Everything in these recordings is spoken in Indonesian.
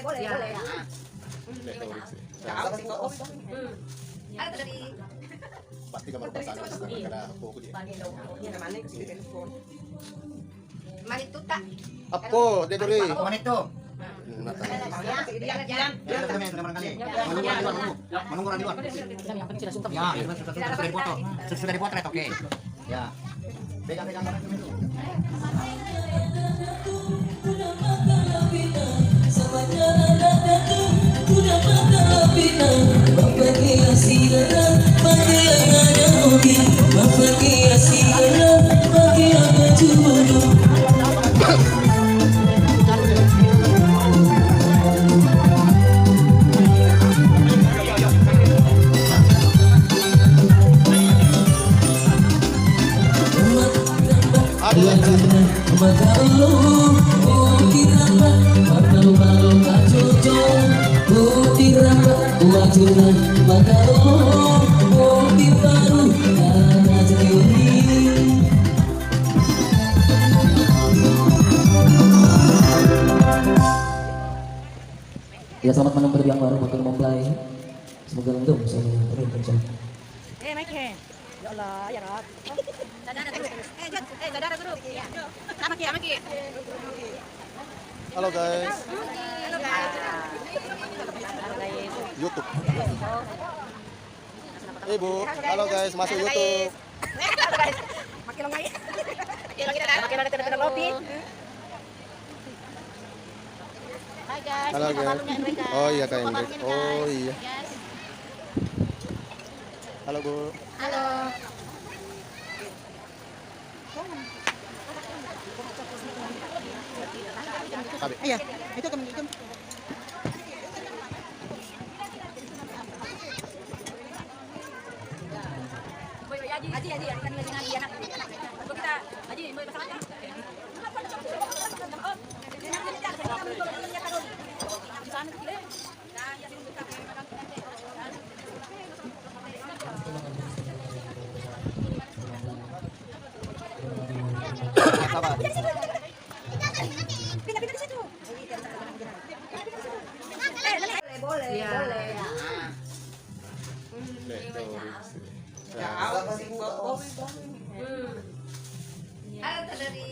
boleh. Ada dari pasti kamar pasangan karena aku dia. Namanya kasi telepon. Manituta. Apo, dedori. Manito. Yan. Menunggu orang di luar. Yang penting sudah sungkem. Ya, sudah dipotong. Sudah dipotret, oke. Ya. Pegang-pegang kamera itu. Ya, selamat malam pada yang baru makin mempelai. Semoga untung saya beruntung. Mike. Ya Allah, ya Rob. Dadara guru. Sama Ki. Halo guys. Halo guys. YouTube. Ibu, halo guys, masuk YouTube. Halo guys. Makin lagi. Makin lagi kita kopi. Hai guys. Halo guys. Oh iya Kak Hendrik. Oh iya. Halo Bu. Halo. Kabe. Iya, itu kami itu. Aji, kan lagi nari anak. Coba kita, Aji, mau pasang aja. Sabar. Pindah di situ. Boleh. Ada dari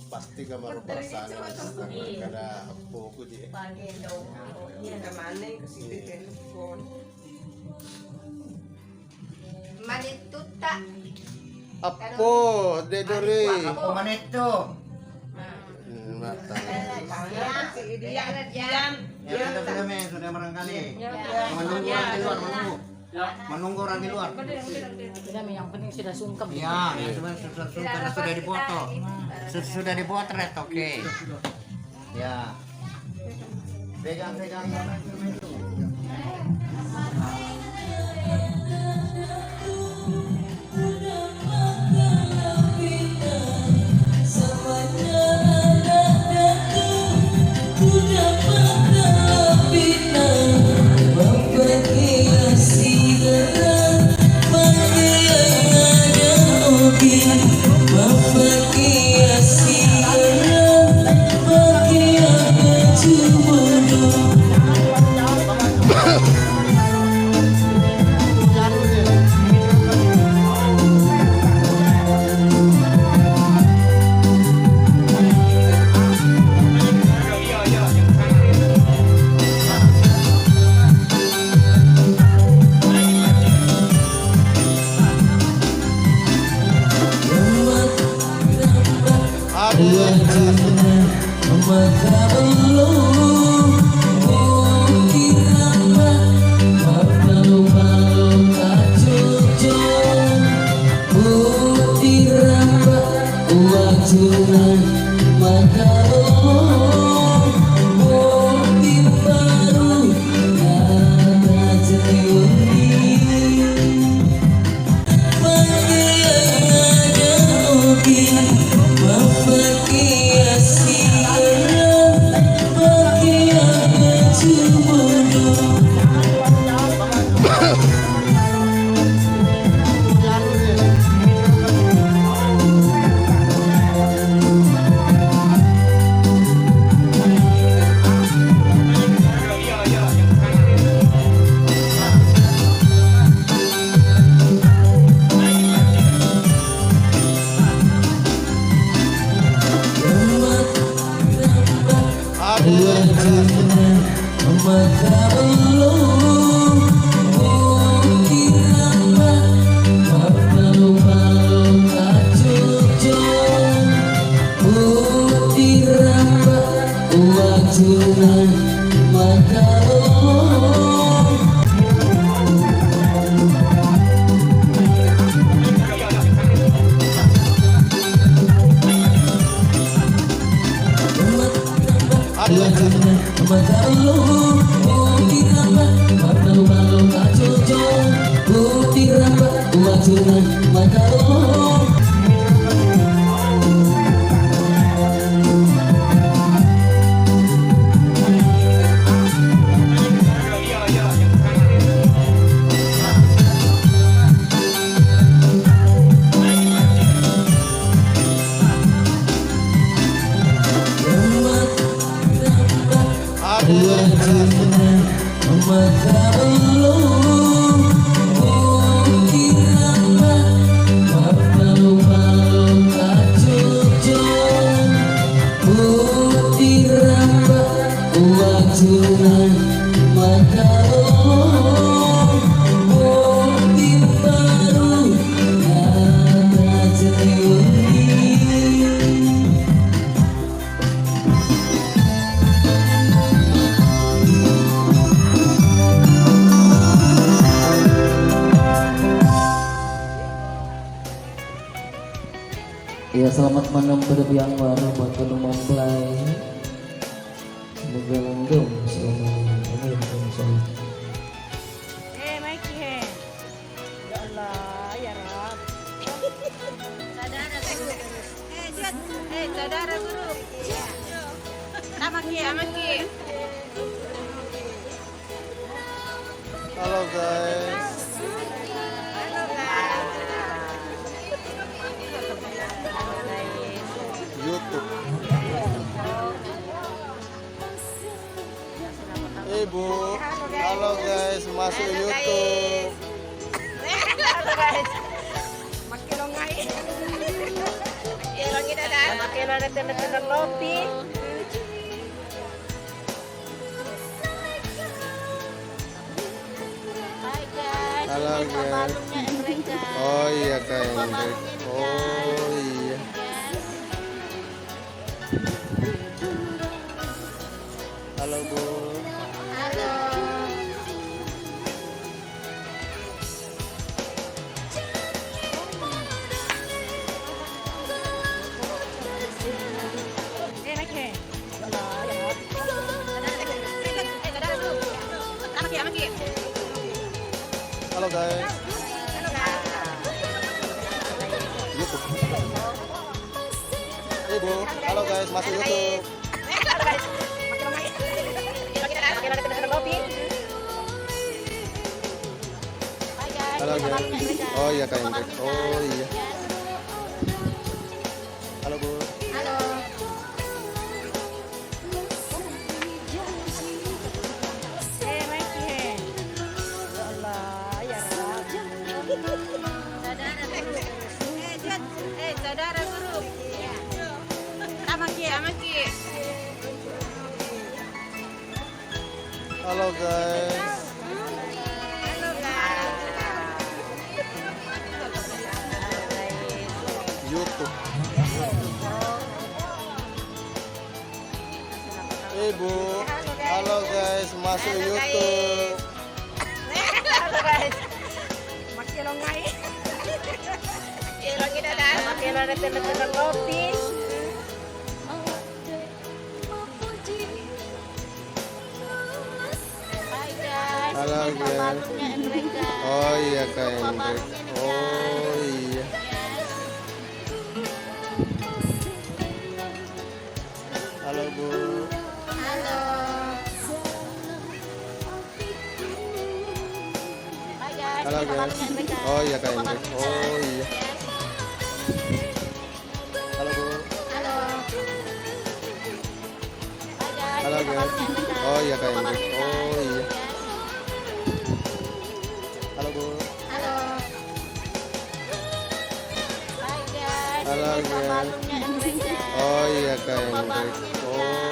Pasti kamar pasangan karena aku dia. Namanya kasi telepon. Manituta. Apo, dedori. Apa manito? Mata. Yan. Ya, sudah barangkali. Menunggu orang di luar, menunggu orang di luar. Yang penting sudah sungkem. Ya, sudah dipotong. Sudah dipotret, oke. Ya. Pegang-pegang kamera itu. Ya, selamat malam pada yang baru buat penuh mempelai. Semoga langgeng selamanya. Amin. Insyaallah. Mikey, ya Allah, ya Rob. Saudara guru. Jad. Saudara guru. Amaki. Halo guys. YouTube. Ibu, halo guys, masuk YouTube. Halo guys. Makilongay. Ilong kita dah. Makilong na kopi. Hai guys. Halo guys. Oh iya Kak Hendrik. Oh iya. Halo Bu. Halo. Mikey. Amaki. Halo guys. YouTube. Ibu, halo guys, masuk YouTube. Halo guys. Oh iya Kak Hendrik. Oh iya. Halo Bu. Halo. Mikey. Ya Allah, ya Rob. Saudara guru. Jad. Saudara guru. Amaki. Halo guys. Halo guys. YouTube. Ibu, halo guys, masuk YouTube. Halo guys. Makilongay. Ilong kita dah. Makilong na kopi. Hai guys. Halo guys. Oh iya Kak Hendrik. Oh iya. Halo Bu. Halo. Hai guys. Halo guys. Oh iya Kak Hendrik. Oh iya. Halo Bu. Halo. Hai guys. Halo guys. Oh iya Kak Hendrik. Oh iya. Halo Bu. Halo. Hai guys. Halo guys. Oh iya Kak Hendrik. Oh